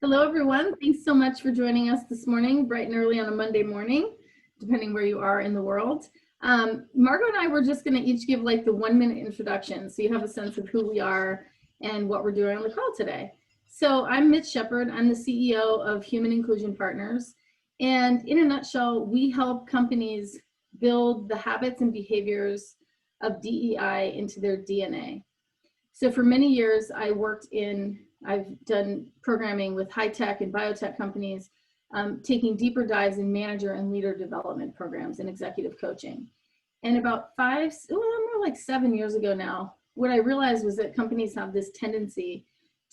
Hello, everyone. Thanks so much for joining us this morning, bright and early on a Monday morning, depending where you are in the world. Margot and I were just going to each give like the 1-minute introduction so you have a sense of who we are and what we're doing on the call today. So I'm Mitch Shepard. I'm the CEO of HUMiN Inclusion Partners. And in a nutshell, we help companies build the habits and behaviors of DEI into their DNA. So for many years, I've done programming with high-tech and biotech companies, taking deeper dives in manager and leader development programs and executive coaching. And about more like 7 years ago now, what I realized was that companies have this tendency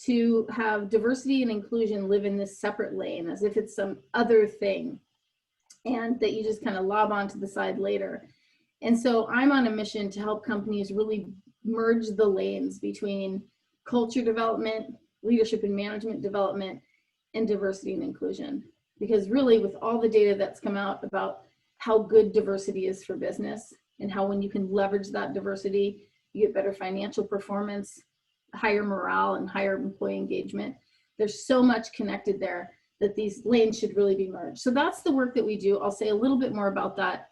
to have diversity and inclusion live in this separate lane as if it's some other thing and that you just kind of lob onto the side later. And so I'm on a mission to help companies really merge the lanes between culture development, leadership and management development, and diversity and inclusion. Because really, with all the data that's come out about how good diversity is for business and how when you can leverage that diversity, you get better financial performance, higher morale, and higher employee engagement. There's so much connected there that these lanes should really be merged. So that's the work that we do. I'll say a little bit more about that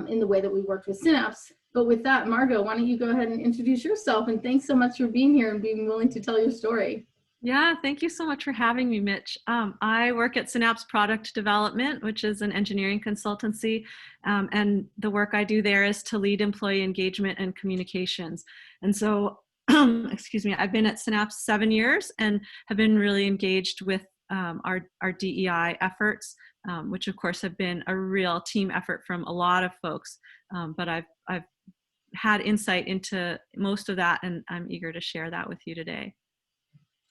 in the way that we worked with Synapse. But with that, Margot, why don't you go ahead and introduce yourself? And thanks so much for being here and being willing to tell your story. Yeah, thank you so much for having me, Mitch. I work at Synapse Product Development, which is an engineering consultancy. And the work I do there is to lead employee engagement and communications. And so, excuse me, I've been at Synapse 7 years and have been really engaged with our DEI efforts, which of course have been a real team effort from a lot of folks. But I've had insight into most of that, and I'm eager to share that with you today.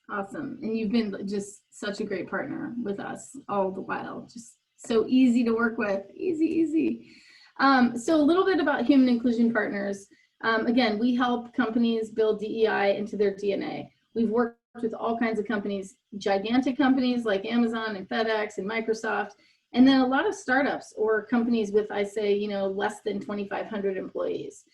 Awesome. And you've been just such a great partner with us all the while. Just so easy to work with. Easy. So a little bit about HUMiN Inclusion Partners. Again, we help companies build DEI into their DNA. We've worked with all kinds of companies, gigantic companies like Amazon and FedEx and Microsoft, and then a lot of startups or companies with, I say, less than 2,500 employees.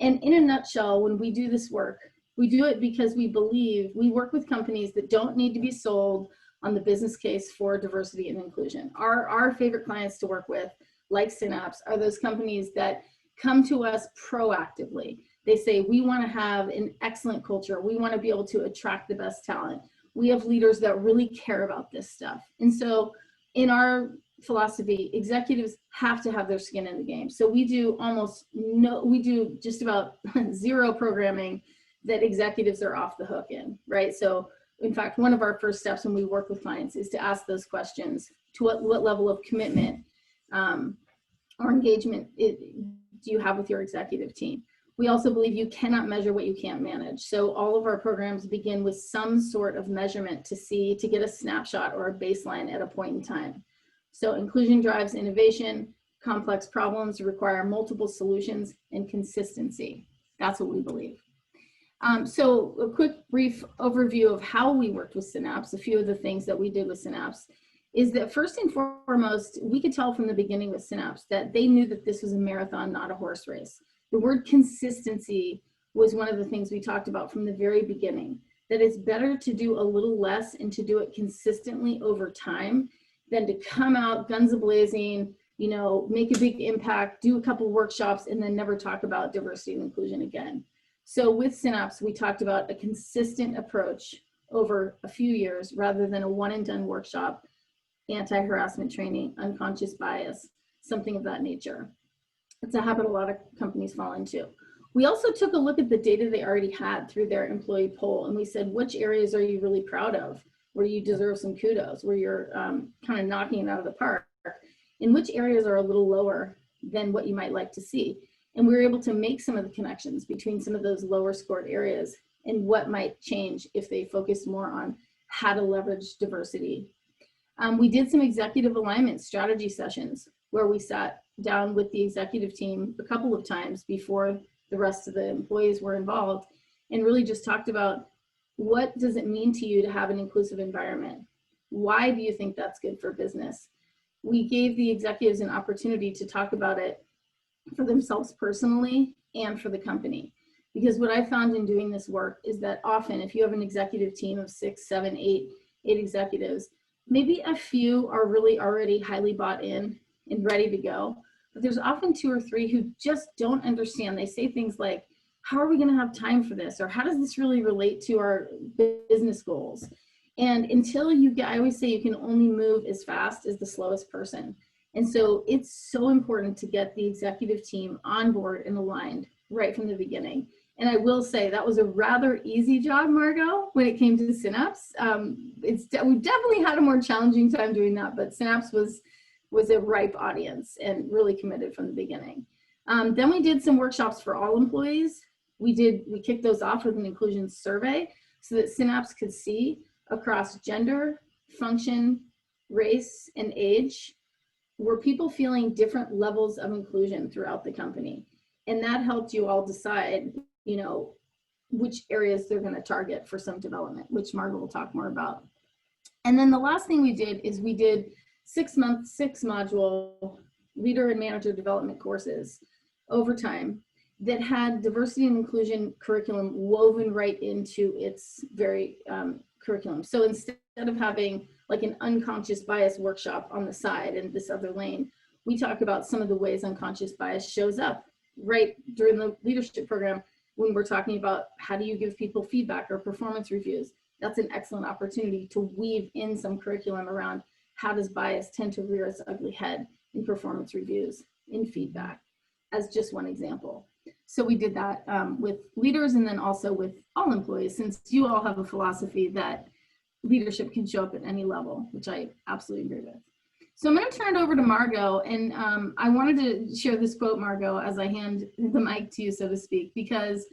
And in a nutshell, when we do this work, we do it because we believe we work with companies that don't need to be sold on the business case for diversity and inclusion. Our favorite clients to work with, like Synapse, are those companies that come to us proactively. They say, we want to have an excellent culture. We want to be able to attract the best talent. We have leaders that really care about this stuff. And so in our philosophy, executives have to have their skin in the game. So we do just about zero programming that executives are off the hook in, right? So in fact, one of our first steps when we work with clients is to ask those questions. To what level of commitment or engagement do you have with your executive team? We also believe you cannot measure what you can't manage. So all of our programs begin with some sort of measurement to get a snapshot or a baseline at a point in time. So inclusion drives innovation. Complex problems require multiple solutions and consistency. That's what we believe. So a quick brief overview of how we worked with Synapse, a few of the things that we did with Synapse, is that first and foremost, we could tell from the beginning with Synapse that they knew that this was a marathon, not a horse race. The word consistency was one of the things we talked about from the very beginning, that it's better to do a little less and to do it consistently over time than to come out guns a-blazing, make a big impact, do a couple workshops, and then never talk about diversity and inclusion again. So with Synapse, we talked about a consistent approach over a few years rather than a one-and-done workshop, anti-harassment training, unconscious bias, something of that nature. It's a habit a lot of companies fall into. We also took a look at the data they already had through their employee poll, and we said, which areas are you really proud of, where you deserve some kudos, where you're kind of knocking it out of the park, and which areas are a little lower than what you might like to see. And we were able to make some of the connections between some of those lower scored areas and what might change if they focused more on how to leverage diversity. We did some executive alignment strategy sessions where we sat down with the executive team a couple of times before the rest of the employees were involved and really just talked about, what does it mean to you to have an inclusive environment? Why do you think that's good for business? We gave the executives an opportunity to talk about it for themselves personally and for the company. Because what I found in doing this work is that often if you have an executive team of 6, 7, 8 executives, Maybe a few are really already highly bought in and ready to go, but there's often 2 or 3 who just don't understand. They say things like, how are we going to have time for this? Or how does this really relate to our business goals? And until you get, I always say you can only move as fast as the slowest person. And so it's so important to get the executive team on board and aligned right from the beginning. And I will say that was a rather easy job, Margot, when it came to Synapse. We've definitely had a more challenging time doing that, but Synapse was a ripe audience and really committed from the beginning. Then we did some workshops for all employees. We kicked those off with an inclusion survey so that Synapse could see across gender, function, race, and age, were people feeling different levels of inclusion throughout the company. And that helped you all decide, which areas they're going to target for some development, which Margot will talk more about. And then the last thing we did is we did 6-month, 6-module leader and manager development courses over time that had diversity and inclusion curriculum woven right into its very curriculum. So instead of having like an unconscious bias workshop on the side and this other lane, we talk about some of the ways unconscious bias shows up right during the leadership program when we're talking about how do you give people feedback or performance reviews. That's an excellent opportunity to weave in some curriculum around how does bias tend to rear its ugly head in performance reviews, in feedback, as just one example. So we did that with leaders and then also with all employees, since you all have a philosophy that leadership can show up at any level, which I absolutely agree with. So I'm going to turn it over to Margot, and I wanted to share this quote, Margot, as I hand the mic to you, so to speak, because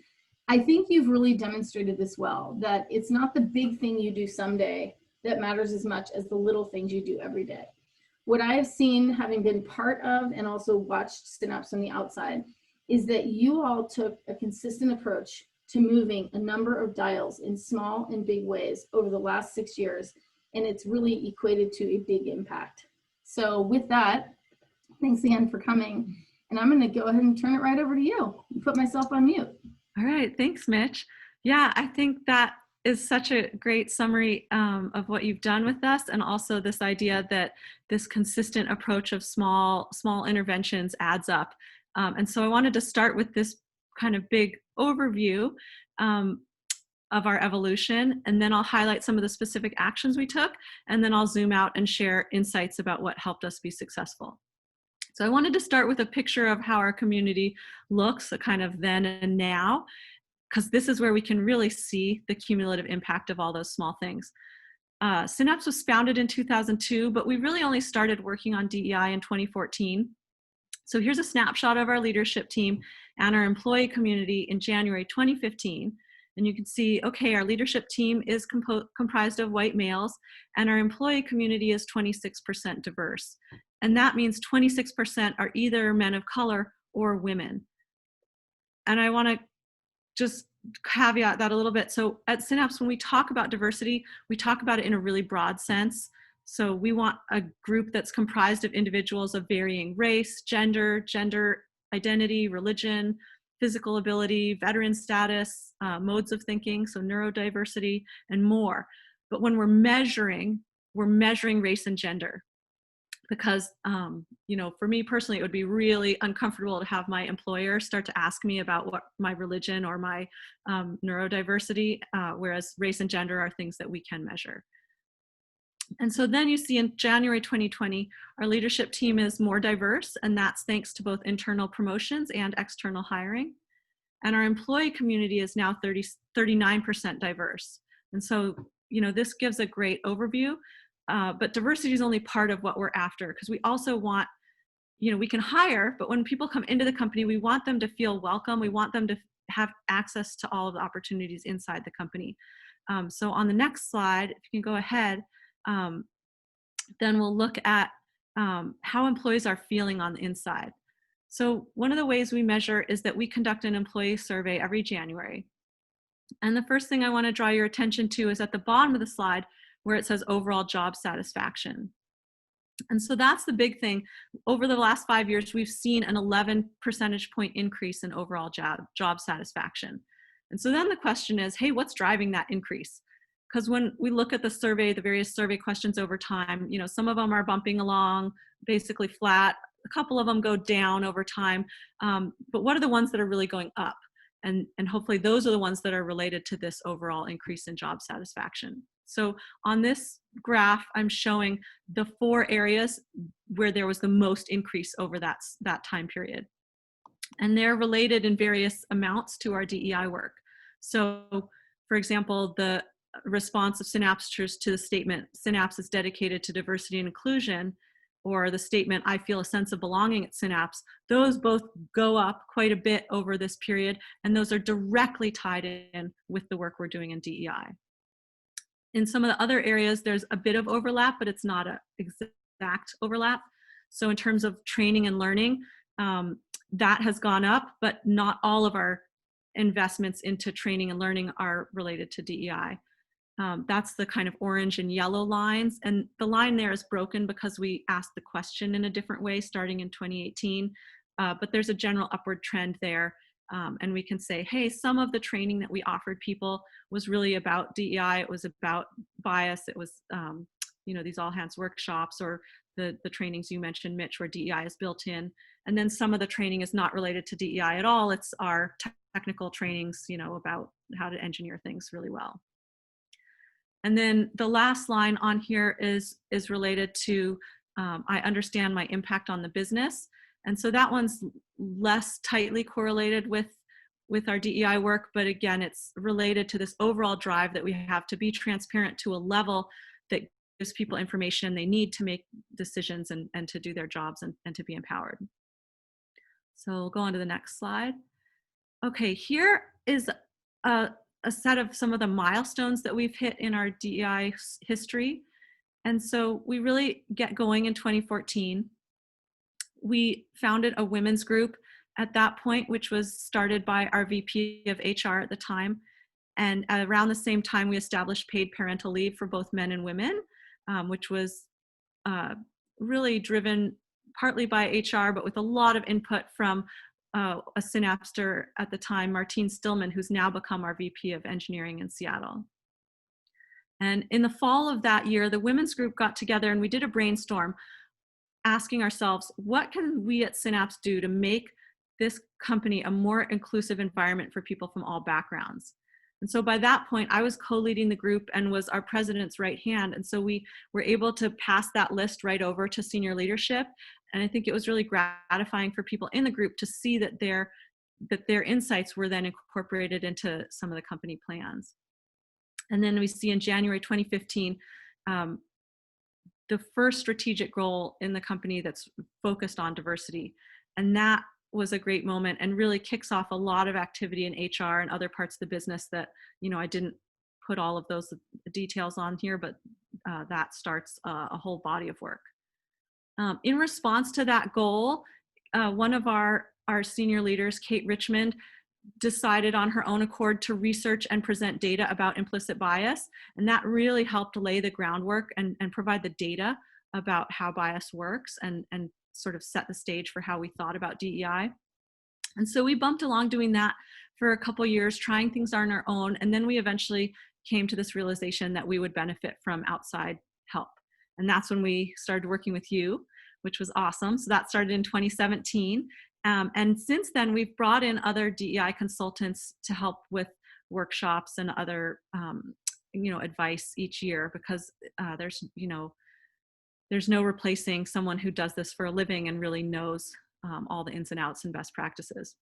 I think you've really demonstrated this well, that it's not the big thing you do someday that matters as much as the little things you do every day. What I have seen, having been part of and also watched Synapse on the outside, is that you all took a consistent approach to moving a number of dials in small and big ways over the last 6 years, and it's really equated to a big impact. So with that, thanks again for coming, and I'm going to go ahead and turn it right over to you and put myself on mute. All right, thanks, Mitch. Yeah, I think that is such a great summary of what you've done with us, and also this idea that this consistent approach of small interventions adds up. And so I wanted to start with this kind of big overview of our evolution, and then I'll highlight some of the specific actions we took, and then I'll zoom out and share insights about what helped us be successful. So I wanted to start with a picture of how our community looks, a kind of then and now, because this is where we can really see the cumulative impact of all those small things. Synapse was founded in 2002, but we really only started working on DEI in 2014. So here's a snapshot of our leadership team and our employee community in January 2015. And you can see, okay, our leadership team is comprised of white males, and our employee community is 26% diverse. And that means 26% are either men of color or women. And I want to just caveat that a little bit. So at Synapse, when we talk about diversity, we talk about it in a really broad sense. So we want a group that's comprised of individuals of varying race, gender identity, religion, physical ability, veteran status, modes of thinking, so neurodiversity, and more. But when we're measuring race and gender. Because, for me personally, it would be really uncomfortable to have my employer start to ask me about what my religion or my neurodiversity, whereas race and gender are things that we can measure. And so then you see in January 2020, our leadership team is more diverse, and that's thanks to both internal promotions and external hiring. And our employee community is now 39% diverse. And so, this gives a great overview. But diversity is only part of what we're after, because we also want, we can hire, but when people come into the company, we want them to feel welcome. We want them to have access to all of the opportunities inside the company. So on the next slide, if you can go ahead, then we'll look at how employees are feeling on the inside. So one of the ways we measure is that we conduct an employee survey every January. And the first thing I want to draw your attention to is at the bottom of the slide, where it says overall job satisfaction. And so that's the big thing. Over the last 5 years, we've seen an 11 percentage point increase in overall job satisfaction. And so then the question is, hey, what's driving that increase? because when we look at the survey, the various survey questions over time, you know, some of them are bumping along basically flat, a couple of them go down over time, but what are the ones that are really going up? And hopefully those are the ones that are related to this overall increase in job satisfaction. So on this graph, I'm showing the 4 areas where there was the most increase over that time period. And they're related in various amounts to our DEI work. So for example, the response of Synapsters to the statement, Synapse is dedicated to diversity and inclusion, or the statement, I feel a sense of belonging at Synapse, those both go up quite a bit over this period, and those are directly tied in with the work we're doing in DEI. In some of the other areas, there's a bit of overlap, but it's not an exact overlap. So in terms of training and learning, that has gone up, but not all of our investments into training and learning are related to DEI. That's the kind of orange and yellow lines. And the line there is broken because we asked the question in a different way starting in 2018. But there's a general upward trend there. And we can say, hey, some of the training that we offered people was really about DEI. It was about bias. It was, you know, these all hands workshops, or the trainings you mentioned, Mitch, where DEI is built in. And then some of the training is not related to DEI at all. It's our technical trainings, you know, about how to engineer things really well. And then the last line on here is related to, I understand my impact on the business. And so that one's less tightly correlated with our DEI work, but again, it's related to this overall drive that we have to be transparent to a level that gives people information they need to make decisions and to do their jobs and to be empowered. So we'll go on to the next slide. Okay, here is a set of some of the milestones that we've hit in our DEI history. And so we really get going in 2014. We founded a women's group at that point, which was started by our VP of HR at the time. And around the same time, we established paid parental leave for both men and women, which was really driven partly by HR, but with a lot of input from a Synapster at the time, Martine Stillman, who's now become our VP of Engineering in Seattle. And in the fall of that year, the women's group got together and we did a brainstorm asking ourselves, what can we at Synapse do to make this company a more inclusive environment for people from all backgrounds? And so by that point, I was co-leading the group and was our president's right hand. And so we were able to pass that list right over to senior leadership. And I think it was really gratifying for people in the group to see that their insights were then incorporated into some of the company plans. And then we see in January 2015, the first strategic goal in the company that's focused on diversity. And that was a great moment and really kicks off a lot of activity in HR and other parts of the business that, you know, I didn't put all of those details on here, but that starts a whole body of work. In response to that goal, one of our senior leaders, Kate Richmond, decided on her own accord to research and present data about implicit bias. And that really helped lay the groundwork and provide the data about how bias works and sort of set the stage for how we thought about DEI. And so we bumped along doing that for a couple years, trying things on our own. And then we eventually came to this realization that we would benefit from outside help. And that's when we started working with you, which was awesome. So that started in 2017. And since then, we've brought in other DEI consultants to help with workshops and other, you know, advice each year, because there's no replacing someone who does this for a living and really knows all the ins and outs and best practices.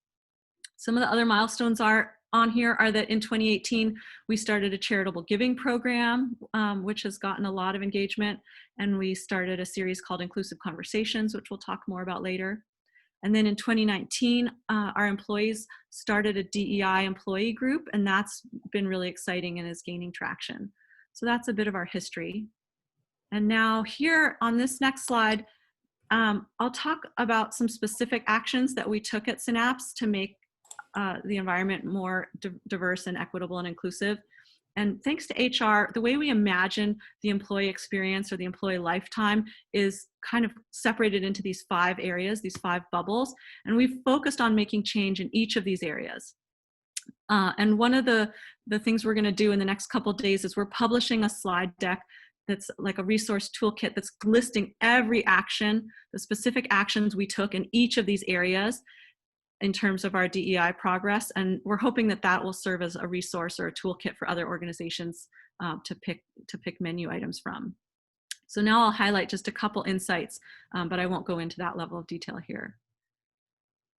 Some of the other milestones are on here are that in 2018, we started a charitable giving program, which has gotten a lot of engagement. And we started a series called Inclusive Conversations, which we'll talk more about later. And then in 2019, our employees started a DEI employee group, and that's been really exciting and is gaining traction. So that's a bit of our history. And now here on this next slide, I'll talk about some specific actions that we took at Synapse to make the environment more diverse and equitable and inclusive. And thanks to HR, the way we imagine the employee experience or the employee lifetime is kind of separated into these 5 areas, these 5 bubbles. And we've focused on making change in each of these areas. And one of the things we're going to do in the next couple of days is we're publishing a slide deck that's like a resource toolkit that's listing every action, the specific actions we took in each of these areas in terms of our DEI progress. And we're hoping that that will serve as a resource or a toolkit for other organizations to pick menu items from. So now I'll highlight just a couple insights, but I won't go into that level of detail here.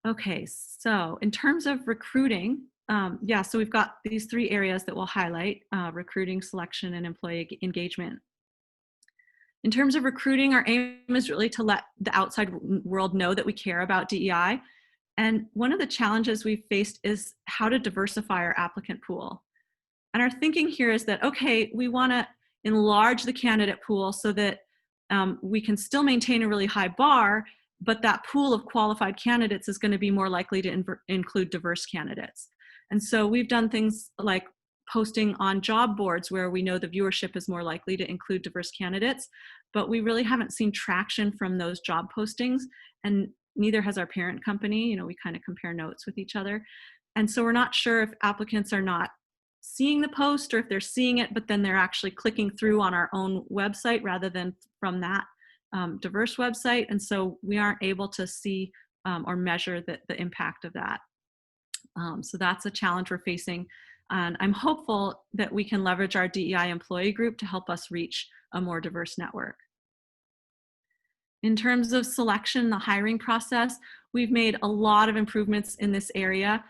Okay, so in terms of recruiting, so we've got these 3 areas that we'll highlight: recruiting, selection, and employee engagement. In terms of recruiting, our aim is really to let the outside world know that we care about DEI. And one of the challenges we've faced is how to diversify our applicant pool. And our thinking here is that, okay, we want to enlarge the candidate pool so that we can still maintain a really high bar, but that pool of qualified candidates is going to be more likely to include diverse candidates. And so we've done things like posting on job boards where we know the viewership is more likely to include diverse candidates, but we really haven't seen traction from those job postings, and neither has our parent company. You know, we kind of compare notes with each other. And so we're not sure if applicants are not seeing the post or if they're seeing it, but then they're actually clicking through on our own website rather than from that diverse website. And so we aren't able to see or measure the impact of that. So that's a challenge we're facing. And I'm hopeful that we can leverage our DEI employee group to help us reach a more diverse network. In terms of selection, the hiring process, we've made a lot of improvements in this area.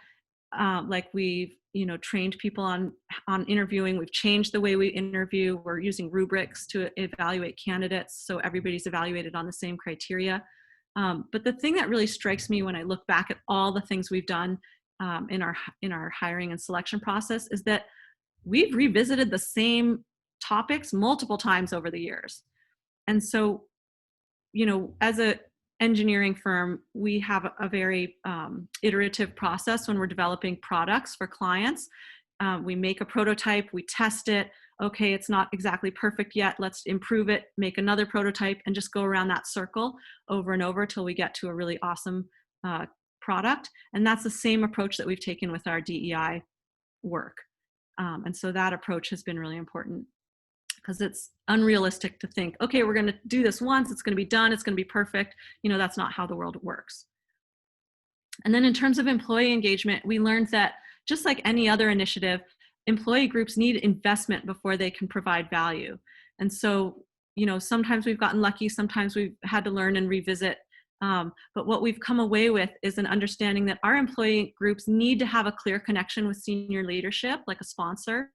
Like we've trained people on interviewing. We've changed the way we interview. We're using rubrics to evaluate candidates, so everybody's evaluated on the same criteria. But the thing that really strikes me when I look back at all the things we've done in our hiring and selection process is that we've revisited the same topics multiple times over the years. And so, as a engineering firm, we have a very iterative process when we're developing products for clients. We make a prototype, we test it. Okay, it's not exactly perfect yet. Let's improve it, make another prototype, and just go around that circle over and over till we get to a really awesome product. And that's the same approach that we've taken with our DEI work. And so that approach has been really important, because it's unrealistic to think, okay, we're going to do this once, it's going to be done, it's going to be perfect. That's not how the world works. And then in terms of employee engagement, we learned that just like any other initiative, employee groups need investment before they can provide value. And so, sometimes we've gotten lucky, sometimes we've had to learn and revisit. But what we've come away with is an understanding that our employee groups need to have a clear connection with senior leadership, like a sponsor.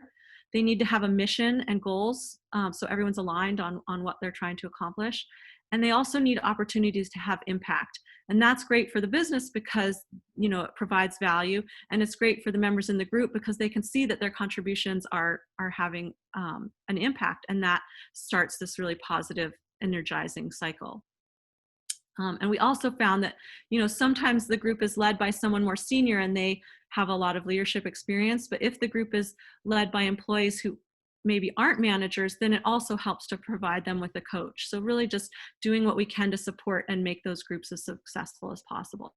They need to have a mission and goals, so everyone's aligned on what they're trying to accomplish. And they also need opportunities to have impact. And that's great for the business because, it provides value. And it's great for the members in the group because they can see that their contributions are having an impact. And that starts this really positive, energizing cycle. And we also found that, sometimes the group is led by someone more senior and they have a lot of leadership experience. But if the group is led by employees who maybe aren't managers, then it also helps to provide them with a coach. So really just doing what we can to support and make those groups as successful as possible.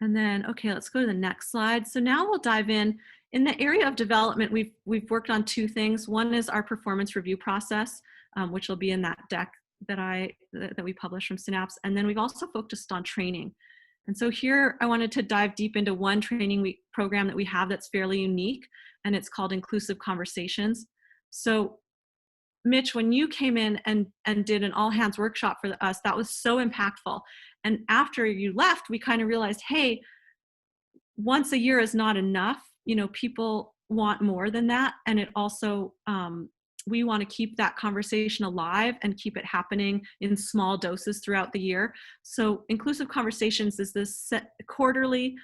And then, okay, let's go to the next slide. So now we'll dive in. In the area of development, we've worked on 2 things. One is our performance review process, which will be in that deck that we published from Synapse. And then we've also focused on training. And so here I wanted to dive deep into one training program that we have that's fairly unique, and it's called Inclusive Conversations. So Mitch, when you came in and did an all hands workshop for us, that was so impactful. And after you left, we kind of realized, hey, once a year is not enough. People want more than that. And it also, we want to keep that conversation alive and keep it happening in small doses throughout the year. So Inclusive Conversations is this quarterly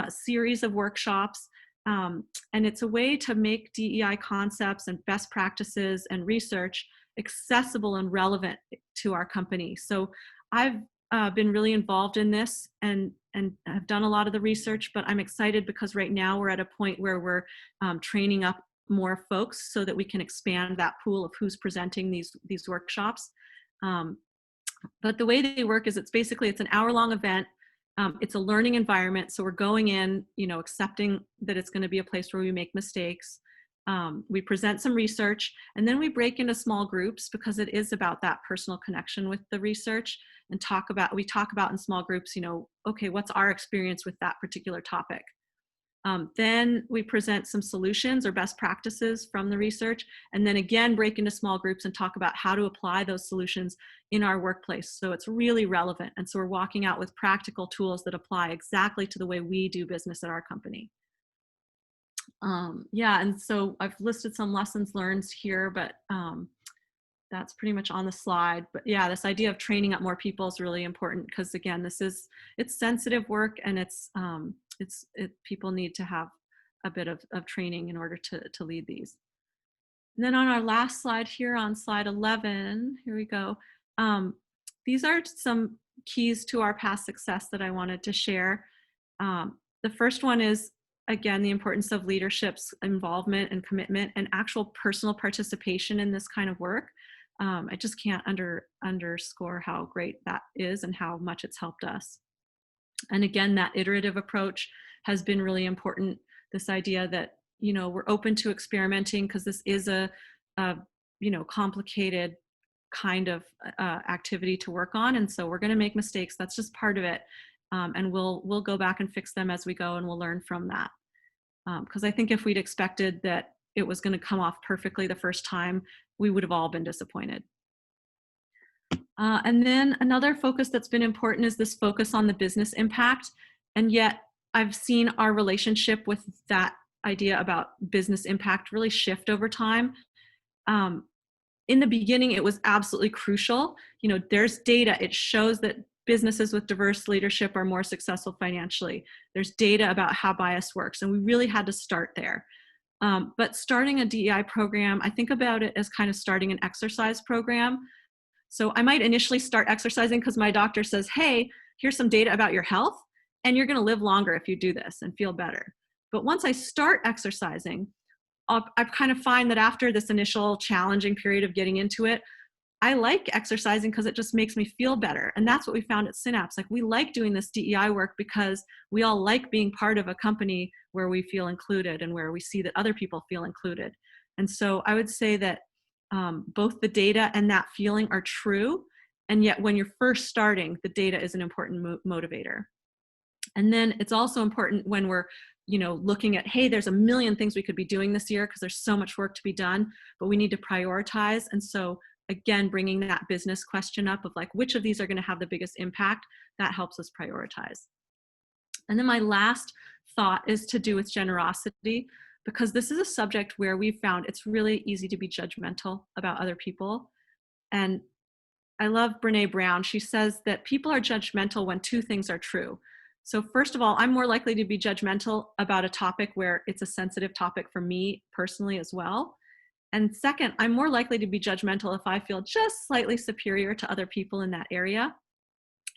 series of workshops, and it's a way to make DEI concepts and best practices and research accessible and relevant to our company. So I've been really involved in this and have done a lot of the research, but I'm excited because right now we're at a point where we're training up more folks so that we can expand that pool of who's presenting these workshops. But the way they work is it's an hour-long event. It's a learning environment, so we're going in, accepting that it's going to be a place where we make mistakes. We present some research, and then we break into small groups because it is about that personal connection with the research, and we talk about in small groups, okay, what's our experience with that particular topic? Then we present some solutions or best practices from the research, and then again break into small groups and talk about how to apply those solutions in our workplace so it's really relevant. And so we're walking out with practical tools that apply exactly to the way we do business at our company. Yeah, and so I've listed some lessons learned here, but that's pretty much on the slide. But yeah, this idea of training up more people is really important because, again, it's sensitive work, and people need to have a bit of training in order to lead these. And then on our last slide here, on slide 11, here we go. These are some keys to our past success that I wanted to share. The first one is, again, the importance of leadership's involvement and commitment and actual personal participation in this kind of work. I just can't underscore how great that is and how much it's helped us. And again, that iterative approach has been really important. This idea that, we're open to experimenting because this is a complicated kind of activity to work on. And so we're going to make mistakes. That's just part of it. And we'll go back and fix them as we go, and we'll learn from that. Because I think if we'd expected that it was going to come off perfectly the first time, we would have all been disappointed. And then another focus that's been important is this focus on the business impact. And yet I've seen our relationship with that idea about business impact really shift over time. In the beginning, it was absolutely crucial. There's data. It shows that businesses with diverse leadership are more successful financially. There's data about how bias works, and we really had to start there. But starting a DEI program, I think about it as kind of starting an exercise program. So I might initially start exercising because my doctor says, hey, here's some data about your health, and you're going to live longer if you do this and feel better. But once I start exercising, I kind of find that after this initial challenging period of getting into it, I like exercising because it just makes me feel better. And that's what we found at Synapse. Like, we like doing this DEI work because we all like being part of a company where we feel included and where we see that other people feel included. And so I would say that both the data and that feeling are true. And yet when you're first starting, the data is an important motivator. And then it's also important when we're looking at, hey, there's a million things we could be doing this year because there's so much work to be done, but we need to prioritize. And so again, bringing that business question up of like, which of these are going to have the biggest impact, that helps us prioritize. And then my last thought is to do with generosity, because this is a subject where we've found it's really easy to be judgmental about other people. And I love Brene Brown. She says that people are judgmental when two things are true. So first of all, I'm more likely to be judgmental about a topic where it's a sensitive topic for me personally as well. And second, I'm more likely to be judgmental if I feel just slightly superior to other people in that area.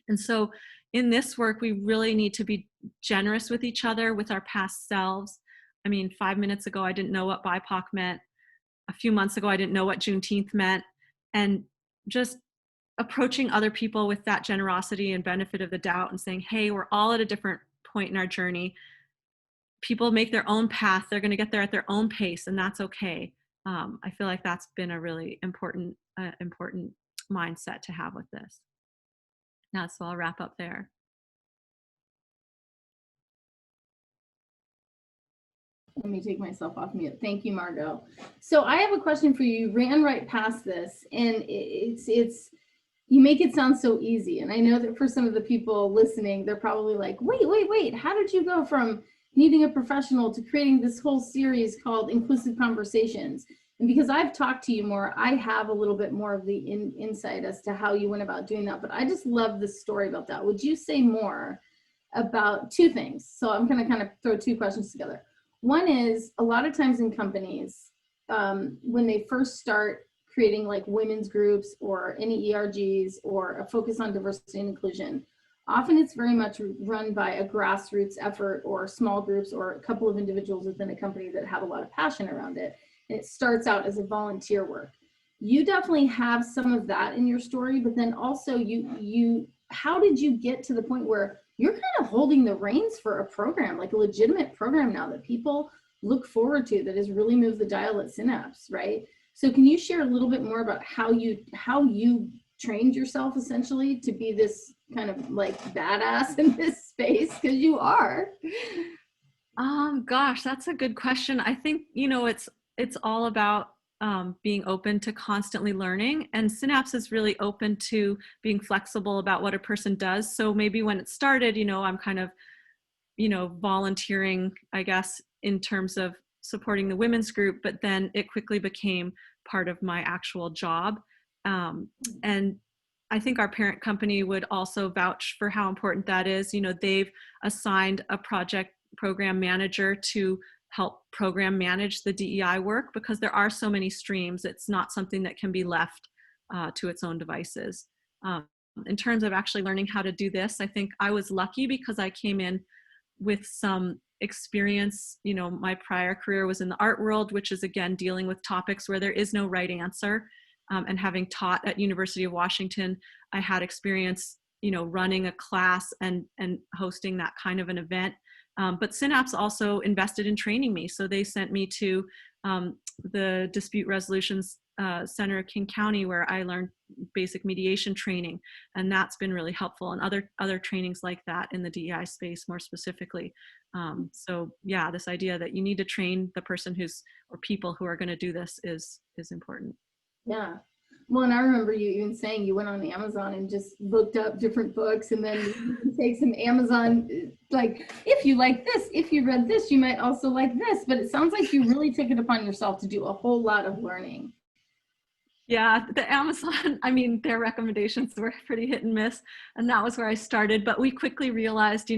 And so in this work, we really need to be generous with each other, with our past selves. I mean, 5 minutes ago, I didn't know what BIPOC meant. A few months ago, I didn't know what Juneteenth meant. And just approaching other people with that generosity and benefit of the doubt and saying, hey, we're all at a different point in our journey. People make their own path. They're going to get there at their own pace, and that's okay. I feel like that's been a really important mindset to have with this. Yeah, so I'll wrap up there. Let me take myself off mute. Thank you, Margot. So I have a question for you. You ran right past this, and it's you make it sound so easy. And I know that for some of the people listening, they're probably like, wait, how did you go from needing a professional to creating this whole series called Inclusive Conversations? And because I've talked to you more, I have a little bit more of the insight as to how you went about doing that. But I just love the story about that. Would you say more about two things? So I'm going to kind of throw two questions together. One is, a lot of times in companies, when they first start creating like women's groups or any ERGs or a focus on diversity and inclusion, often it's very much run by a grassroots effort or small groups or a couple of individuals within a company that have a lot of passion around it. And it starts out as a volunteer work. You definitely have some of that in your story, but then also how did you get to the point where you're kind of holding the reins for a program, like a legitimate program now that people look forward to, that has really moved the dial at Synapse, right? So can you share a little bit more about how you trained yourself essentially to be this kind of like badass in this space? Because you are. Gosh, that's a good question. I think, it's all about being open to constantly learning, and Synapse is really open to being flexible about what a person does. So maybe when it started, I'm kind of, volunteering, I guess, in terms of supporting the women's group, but then it quickly became part of my actual job. And I think our parent company would also vouch for how important that is. They've assigned a program manager to help program manage the DEI work, because there are so many streams. It's not something that can be left to its own devices. In terms of actually learning how to do this, I think I was lucky because I came in with some experience. My prior career was in the art world, which is again dealing with topics where there is no right answer. And having taught at University of Washington, I had experience, running a class and hosting that kind of an event. But Synapse also invested in training me. So they sent me to the Dispute Resolutions Center of King County, where I learned basic mediation training. And that's been really helpful, and other trainings like that in the DEI space more specifically. So yeah, this idea that you need to train the person or people who are going to do this is important. Yeah. Well, and I remember you even saying you went on Amazon and just looked up different books, and then you take some Amazon, like, if you like this, if you read this, you might also like this. But it sounds like you really took it upon yourself to do a whole lot of learning. Yeah, the Amazon, their recommendations were pretty hit and miss, and that was where I started. But we quickly realized,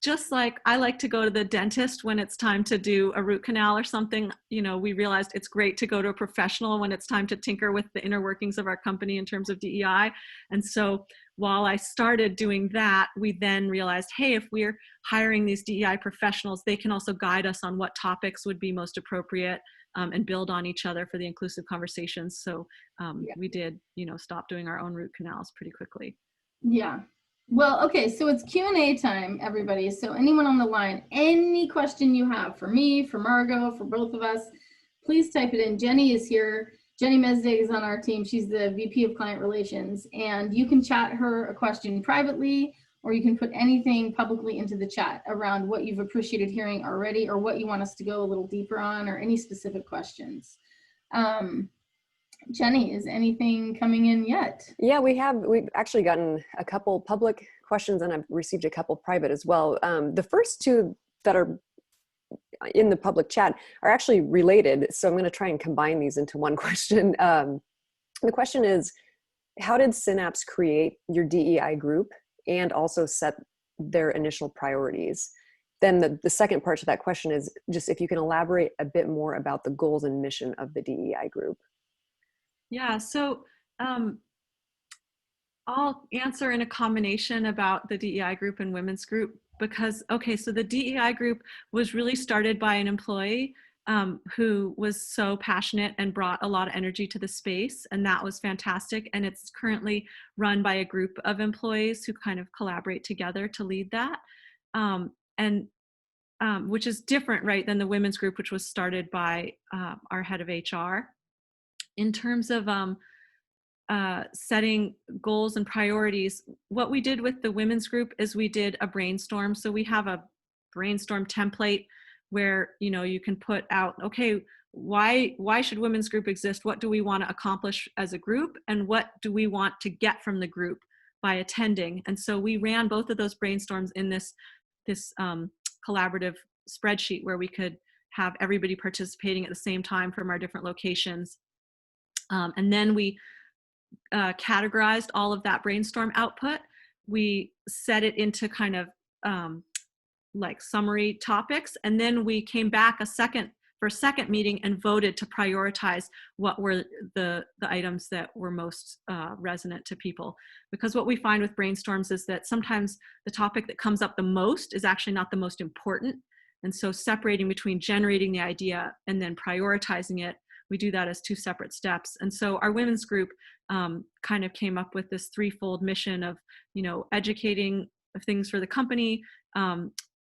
just like I like to go to the dentist when it's time to do a root canal or something, we realized it's great to go to a professional when it's time to tinker with the inner workings of our company in terms of DEI. And so while I started doing that, we then realized, hey, if we're hiring these DEI professionals, they can also guide us on what topics would be most appropriate, and build on each other for the inclusive conversations. So we did, stop doing our own root canals pretty quickly. Yeah. Well, okay, so it's Q&A time, everybody. So anyone on the line, any question you have for me, for Margot, for both of us, please type it in. Jenny is here. Jenny Mesdag is on our team. She's the VP of Client Relations, and you can chat her a question privately, or you can put anything publicly into the chat around what you've appreciated hearing already, or what you want us to go a little deeper on, or any specific questions. Jenny, is anything coming in yet? Yeah, we've actually gotten a couple public questions, and I've received a couple private as well. The first two that are in the public chat are actually related, so I'm going to try and combine these into one question. The question is, how did Synapse create your DEI group and also set their initial priorities? Then the second part to that question is just if you can elaborate a bit more about the goals and mission of the DEI group. Yeah, so I'll answer in a combination about the DEI group and women's group, because, okay, so the DEI group was really started by an employee who was so passionate and brought a lot of energy to the space, and that was fantastic. And it's currently run by a group of employees who kind of collaborate together to lead that, which is different, right, than the women's group, which was started by our head of HR. In terms of setting goals and priorities, what we did with the women's group is we did a brainstorm. So we have a brainstorm template where you can put out, okay, why should women's group exist? What do we want to accomplish as a group? And what do we want to get from the group by attending? And so we ran both of those brainstorms in this collaborative spreadsheet where we could have everybody participating at the same time from our different locations. And then we categorized all of that brainstorm output. We set it into kind of like summary topics. And then we came back for a second meeting and voted to prioritize what were the items that were most resonant to people. Because what we find with brainstorms is that sometimes the topic that comes up the most is actually not the most important. And so separating between generating the idea and then prioritizing it, we do that as two separate steps. And so our women's group kind of came up with this threefold mission of, educating things for the company,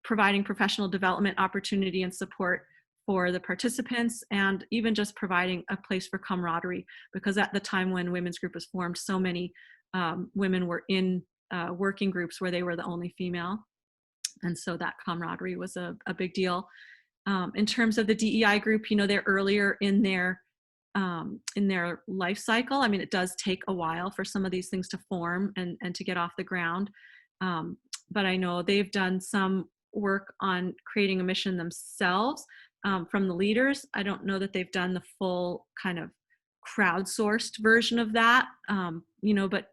providing professional development opportunity and support for the participants, and even just providing a place for camaraderie, because at the time when Women's Group was formed, so many women were in working groups where they were the only female. And so that camaraderie was a big deal. In terms of the DEI group, you know, they're earlier in their life cycle. I mean, it does take a while for some of these things to form and to get off the ground. But I know they've done some work on creating a mission themselves from the leaders. I don't know that they've done the full kind of crowdsourced version of that, you know, but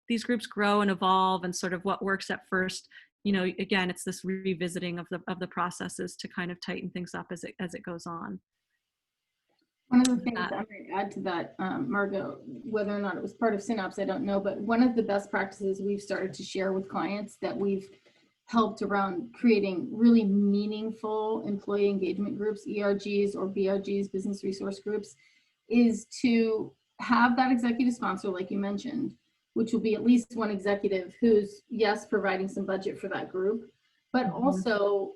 these groups grow and evolve, and sort of what works at first, you know, again, it's this revisiting of the processes to kind of tighten things up as it goes on. One of the things I might add to that, Margot, whether or not it was part of Synapse, I don't know, but one of the best practices we've started to share with clients that we've helped around creating really meaningful employee engagement groups, ERGs or BRGs, business resource groups, is to have that executive sponsor, like you mentioned, which will be at least one executive who's, yes, providing some budget for that group, but also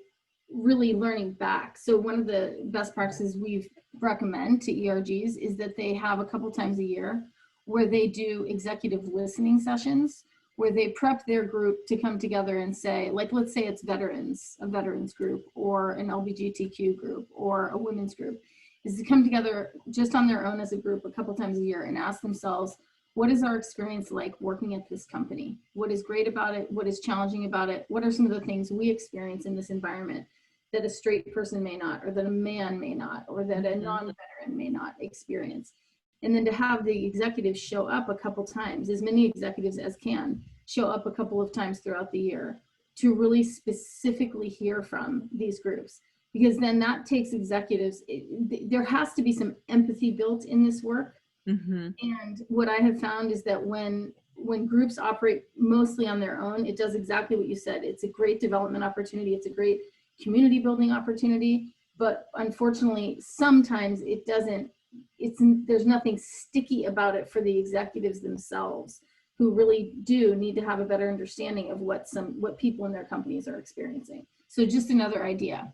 really learning back. So one of the best practices we've recommend to ERGs is that they have a couple times a year where they do executive listening sessions, where they prep their group to come together and say, like, let's say it's veterans, a veterans group, or an LGBTQ group, or a women's group, is to come together just on their own as a group a couple times a year and ask themselves, what is our experience like working at this company? What is great about it? What is challenging about it? What are some of the things we experience in this environment that a straight person may not, or that a man may not, or that a non-veteran may not experience? And then to have the executives show up a couple times, as many executives as can, show up a couple of times throughout the year to really specifically hear from these groups. Because then that takes executives, there has to be some empathy built in this work. And what I have found is that when groups operate mostly on their own, it does exactly what you said. It's a great development opportunity. It's a great community building opportunity. But unfortunately, sometimes it doesn't, there's nothing sticky about it for the executives themselves, who really do need to have a better understanding of what people in their companies are experiencing. So just another idea.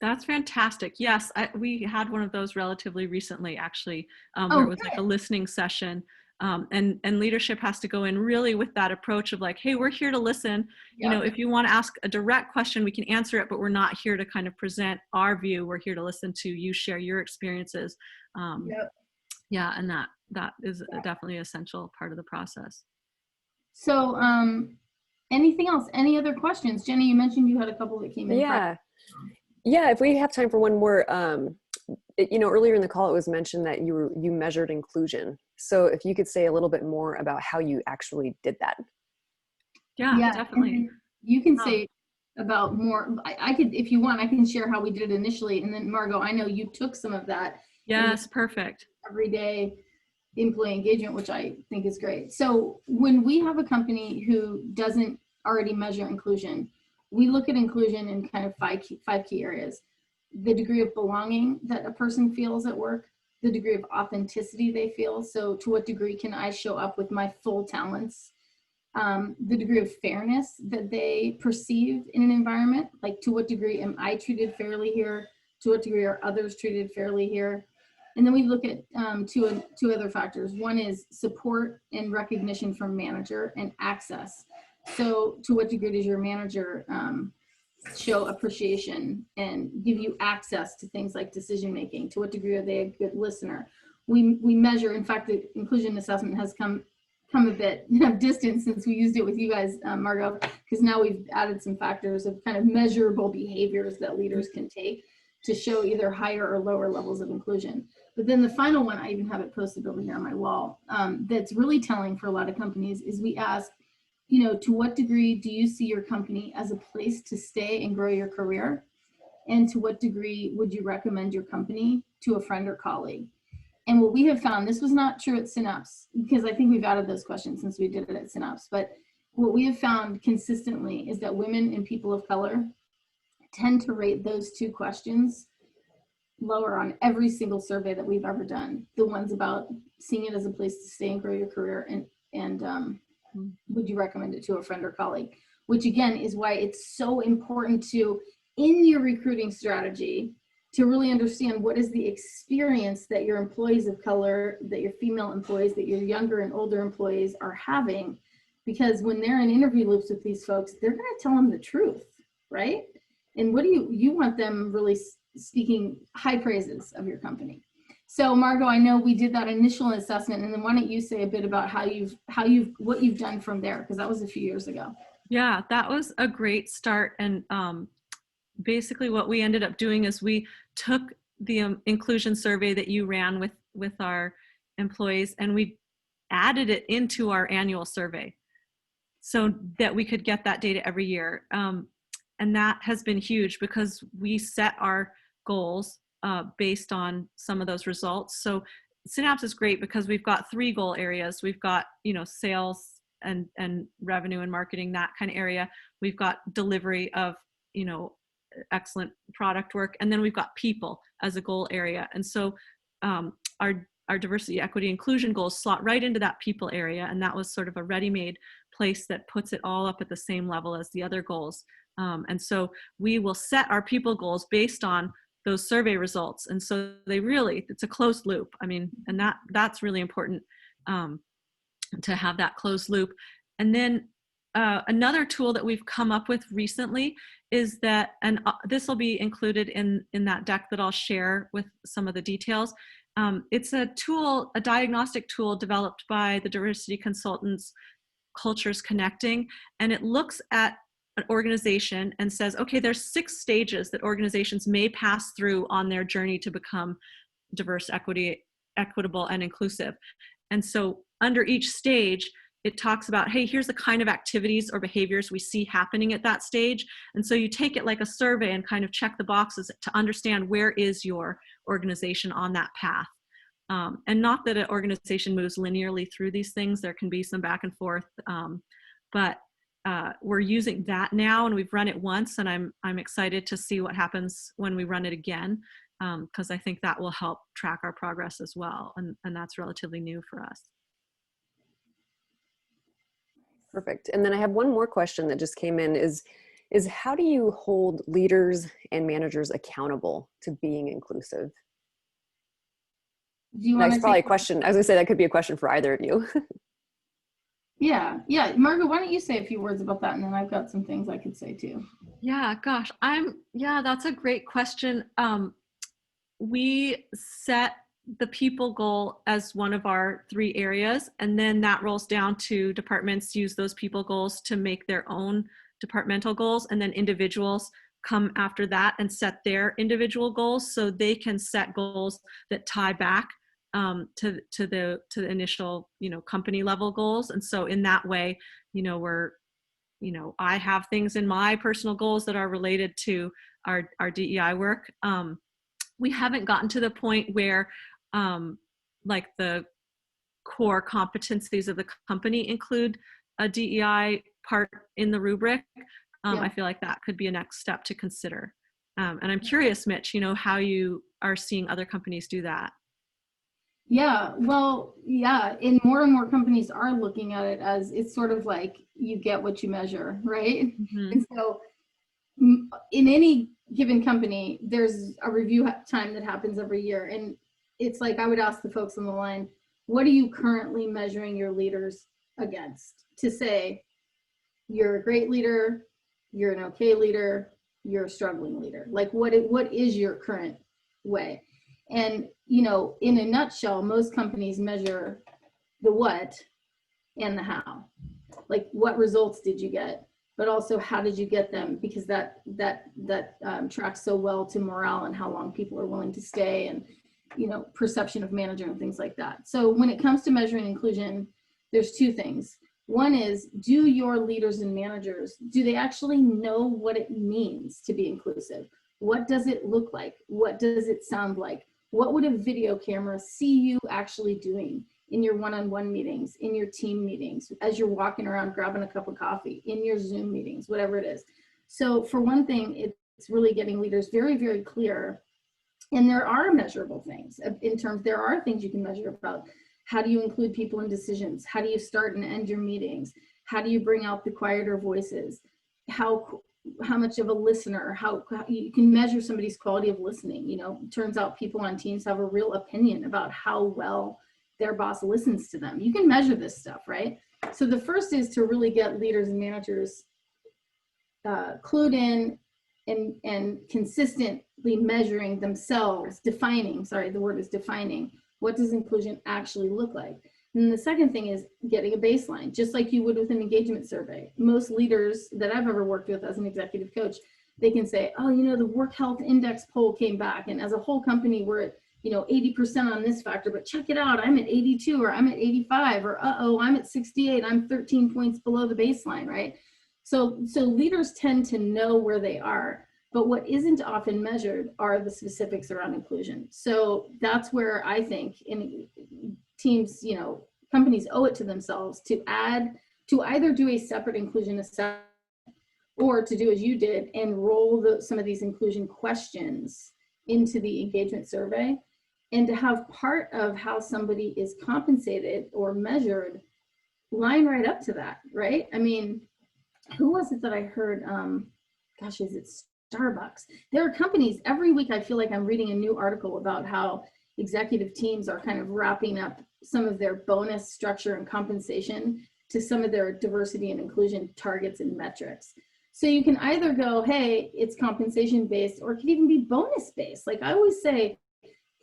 That's fantastic. Yes, we had one of those relatively recently, actually, where it was like a listening session. And leadership has to go in really with that approach of like, hey, we're here to listen. You know, if you want to ask a direct question, we can answer it, but we're not here to kind of present our view. We're here to listen to you share your experiences. Yeah, and that is definitely an essential part of the process. So anything else? Any other questions? Jenny, you mentioned you had a couple that came in. Yeah, if we have time for one more, you know, earlier in the call, it was mentioned that you measured inclusion. So if you could say a little bit more about how you actually did that. Yeah, definitely. You can say about more, I could, if you want, I can share how we did it initially. And then Margot, I know you took some of that. Yes, perfect. Everyday employee engagement, which I think is great. So when we have a company who doesn't already measure inclusion, we look at inclusion in kind of five key areas: the degree of belonging that a person feels at work, the degree of authenticity they feel. So to what degree can I show up with my full talents? The degree of fairness that they perceive in an environment, like to what degree am I treated fairly here? To what degree are others treated fairly here? And then we look at two other factors. One is support and recognition from manager, and access. So to what degree does your manager show appreciation and give you access to things like decision making? To what degree are they a good listener? We measure, in fact, the inclusion assessment has come a bit distant since we used it with you guys, Margot, because now we've added some factors of kind of measurable behaviors that leaders can take to show either higher or lower levels of inclusion. But then the final one, I even have it posted over here on my wall, that's really telling for a lot of companies, is we ask, you know, to what degree do you see your company as a place to stay and grow your career? And to what degree would you recommend your company to a friend or colleague? And what we have found, this was not true at Synapse, because I think we've added those questions since we did it at Synapse, but what we have found consistently is that women and people of color tend to rate those two questions lower on every single survey that we've ever done. The ones about seeing it as a place to stay and grow your career, and would you recommend it to a friend or colleague? which again is why it's so important to, in your recruiting strategy, to really understand what is the experience that your employees of color, that your female employees, that your younger and older employees are having. Because when they're in interview loops with these folks, they're going to tell them the truth, right? And what do you want them really speaking high praises of your company. So Margot, I know we did that initial assessment, and then why don't you say a bit about what you've done from there, because that was a few years ago. Yeah, that was a great start. And basically what we ended up doing is we took the inclusion survey that you ran with our employees, and we added it into our annual survey so that we could get that data every year. And that has been huge because we set our goals based on some of those results. So Synapse is great because we've got 3 goal areas. We've got, sales and revenue and marketing, that kind of area. We've got delivery of, excellent product work. And then we've got people as a goal area. And so our diversity, equity, inclusion goals slot right into that people area. And that was sort of a ready-made place that puts it all up at the same level as the other goals. And so we will set our people goals based on those survey results. And so it's a closed loop. I mean, and that's really important to have that closed loop. And then another tool that we've come up with recently is that, and this will be included in that deck that I'll share with some of the details. It's a tool, a diagnostic tool developed by the diversity consultants, Cultures Connecting, and it looks at an organization and says, okay, there's 6 stages that organizations may pass through on their journey to become diverse, equitable, and inclusive. And so under each stage, it talks about, hey, here's the kind of activities or behaviors we see happening at that stage. And so you take it like a survey and kind of check the boxes to understand where is your organization on that path. And not that an organization moves linearly through these things. There can be some back and forth, but we're using that now, and we've run it once, and I'm excited to see what happens when we run it again, because I think that will help track our progress as well, and that's relatively new for us. Perfect. And then I have one more question that just came in is how do you hold leaders and managers accountable to being inclusive? That's probably a question. I was gonna say that could be a question for either of you. Yeah. Margot, why don't you say a few words about that, and then I've got some things I could say too. Yeah, gosh, that's a great question. We set the people goal as one of our 3 areas, and then that rolls down to departments use those people goals to make their own departmental goals, and then individuals come after that and set their individual goals, so they can set goals that tie back to the initial company level goals. And so in that way, I have things in my personal goals that are related to our DEI work. We haven't gotten to the point where like the core competencies of the company include a DEI part in the rubric. I feel like that could be a next step to consider. And I'm curious, Mitch, how you are seeing other companies do that. Yeah, well, yeah, and more companies are looking at it as it's sort of like you get what you measure, right? Mm-hmm. And so in any given company, there's a review time that happens every year. And it's like, I would ask the folks on the line, what are you currently measuring your leaders against to say you're a great leader, you're an okay leader, you're a struggling leader? Like what is your current way? And, in a nutshell, most companies measure the what and the how. Like what results did you get, but also how did you get them? Because that tracks so well to morale and how long people are willing to stay and, perception of manager and things like that. So when it comes to measuring inclusion, there's 2 things. One is, do your leaders and managers, do they actually know what it means to be inclusive? What does it look like? What does it sound like? What would a video camera see you actually doing in your one-on-one meetings, in your team meetings, as you're walking around grabbing a cup of coffee, in your Zoom meetings, whatever it is? So for one thing, it's really getting leaders very, very clear. And there are measurable things there are things you can measure about. How do you include people in decisions? How do you start and end your meetings? How do you bring out the quieter voices? how much of a listener, how you can measure somebody's quality of listening. You know, turns out people on teams have a real opinion about how well their boss listens to them. You can measure this stuff, right? So the first is to really get leaders and managers clued in and consistently measuring themselves, defining, sorry, the word is defining, what does inclusion actually look like? And the second thing is getting a baseline, just like you would with an engagement survey. Most leaders that I've ever worked with as an executive coach, they can say, oh, you know, the work health index poll came back, and as a whole company, we're at, you know, 80% on this factor, but check it out, I'm at 82, or I'm at 85, or uh-oh, I'm at 68, I'm 13 points below the baseline, right? So leaders tend to know where they are, but what isn't often measured are the specifics around inclusion. So that's where I think in teams, you know, companies owe it to themselves to either do a separate inclusion assessment, or to do as you did and roll some of these inclusion questions into the engagement survey, and to have part of how somebody is compensated or measured line right up to that, right? I mean, who was it that I heard, gosh, is it Starbucks? There are companies, every week I feel like I'm reading a new article about how executive teams are kind of wrapping up some of their bonus structure and compensation to some of their diversity and inclusion targets and metrics. So you can either go, hey, it's compensation based, or it can even be bonus based. Like I always say,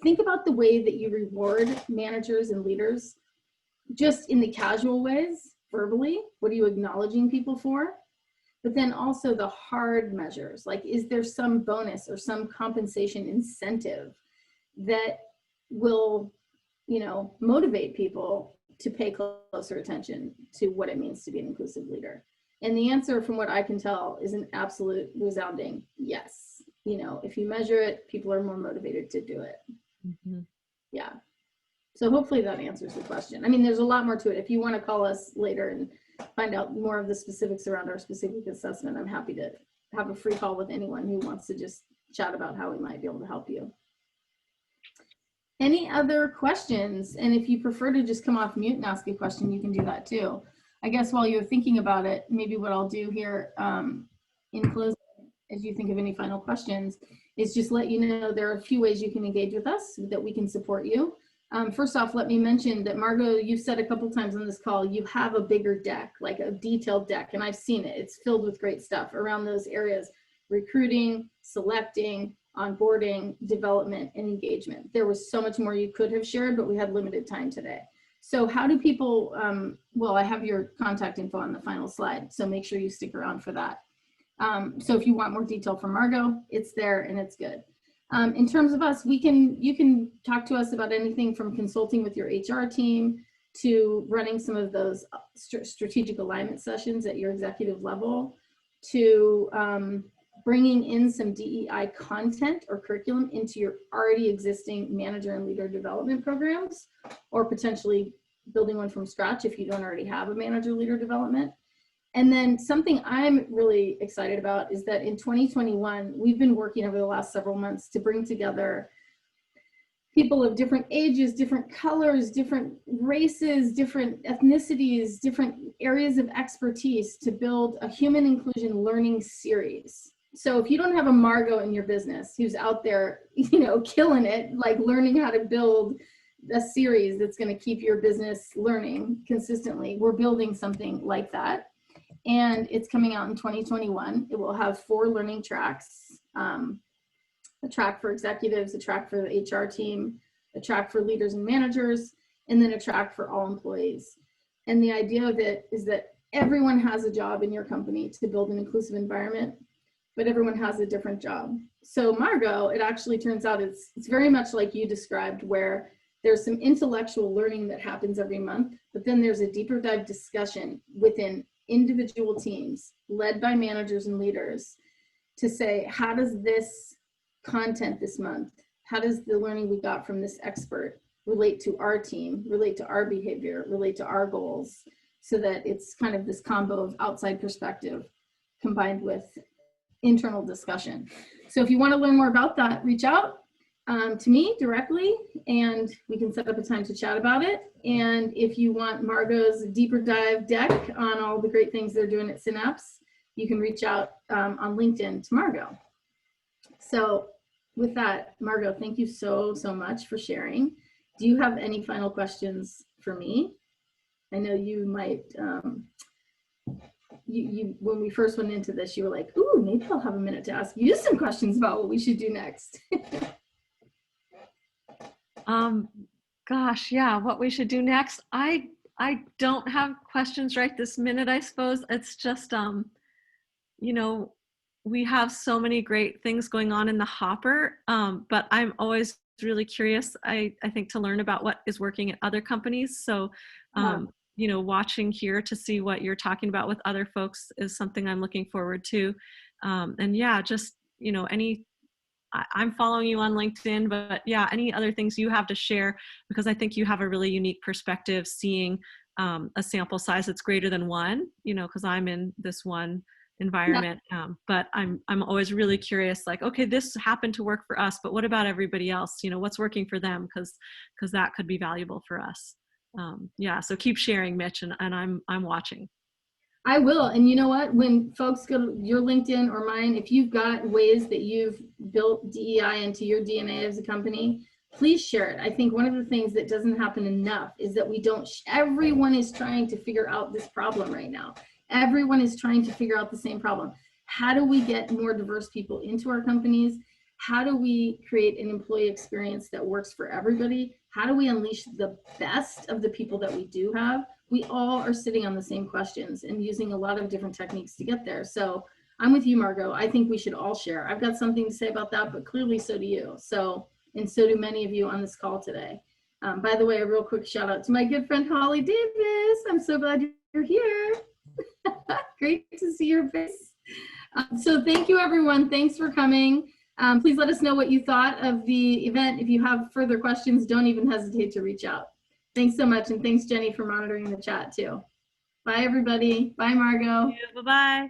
think about the way that you reward managers and leaders just in the casual ways, verbally. What are you acknowledging people for? But then also the hard measures, like is there some bonus or some compensation incentive that will, you know, motivate people to pay closer attention to what it means to be an inclusive leader? And the answer, from what I can tell, is an absolute resounding yes. You know, if you measure it, people are more motivated to do it. Mm-hmm. Yeah. So hopefully that answers the question. I mean, there's a lot more to it. If you want to call us later and find out more of the specifics around our specific assessment, I'm happy to have a free call with anyone who wants to just chat about how we might be able to help you. Any other questions? And if you prefer to just come off mute and ask a question, you can do that too. I guess while you're thinking about it, maybe what I'll do here in closing, as you think of any final questions, is just let you know there are a few ways you can engage with us so that we can support you. First off, let me mention that, Margot, you've said a couple times on this call, you have a bigger deck, like a detailed deck, and I've seen it. It's filled with great stuff around those areas: recruiting, selecting, onboarding, development, and engagement. There was so much more you could have shared, but we had limited time today. So how do people, well, I have your contact info on the final slide, so make sure you stick around for that. So if you want more detail from Margot, it's there and it's good. In terms of us, you can talk to us about anything from consulting with your HR team to running some of those strategic alignment sessions at your executive level, to bringing in some DEI content or curriculum into your already existing manager and leader development programs, or potentially building one from scratch if you don't already have a manager leader development. And then something I'm really excited about is that in 2021, we've been working over the last several months to bring together people of different ages, different colors, different races, different ethnicities, different areas of expertise to build a HUMiN Inclusion learning series. So if you don't have a Margot in your business who's out there, you know, killing it, like learning how to build a series that's going to keep your business learning consistently, we're building something like that. And it's coming out in 2021. It will have 4 learning tracks, a track for executives, a track for the HR team, a track for leaders and managers, and then a track for all employees. And the idea of it is that everyone has a job in your company to build an inclusive environment, but everyone has a different job. So Margot, it actually turns out it's very much like you described, where there's some intellectual learning that happens every month, but then there's a deeper dive discussion within individual teams led by managers and leaders to say, how does this content this month, how does the learning we got from this expert relate to our team, relate to our behavior, relate to our goals, so that it's kind of this combo of outside perspective combined with internal discussion. So if you want to learn more about that, reach out to me directly and we can set up a time to chat about it. And if you want Margot's deeper dive deck on all the great things they're doing at Synapse, you can reach out on LinkedIn to Margot. So with that, Margot, thank you so much for sharing. Do you have any final questions for me? I know you might, when we first went into this, you were like, ooh, maybe I'll have a minute to ask you some questions about what we should do next. Gosh, yeah, what we should do next. I don't have questions right this minute, I suppose. It's just, you know, we have so many great things going on in the hopper, but I'm always really curious, I think, to learn about what is working at other companies. So, you know, watching here to see what you're talking about with other folks is something I'm looking forward to. And yeah, just, you know, I'm following you on LinkedIn, but yeah, any other things you have to share, because I think you have a really unique perspective seeing a sample size that's greater than one, you know, because I'm in this one environment. But I'm always really curious, like, okay, this happened to work for us, but what about everybody else? You know, what's working for them? Because that could be valuable for us. Yeah, so keep sharing, Mitch, and I'm watching. I will. And you know what? When folks go to your LinkedIn or mine, if you've got ways that you've built DEI into your DNA as a company, please share it. I think one of the things that doesn't happen enough is that we don't, everyone is trying to figure out this problem right now. Everyone is trying to figure out the same problem. How do we get more diverse people into our companies? How do we create an employee experience that works for everybody? How do we unleash the best of the people that we do have? We all are sitting on the same questions and using a lot of different techniques to get there. So I'm with you, Margot. I think we should all share. I've got something to say about that, but clearly so do you. So, and so do many of you on this call today. By the way, a real quick shout out to my good friend, Holly Davis. I'm so glad you're here. Great to see your face. So thank you, everyone. Thanks for coming. Please let us know what you thought of the event. If you have further questions, don't even hesitate to reach out. Thanks so much. And thanks, Jenny, for monitoring the chat too. Bye, everybody. Bye, Margot. Bye-bye.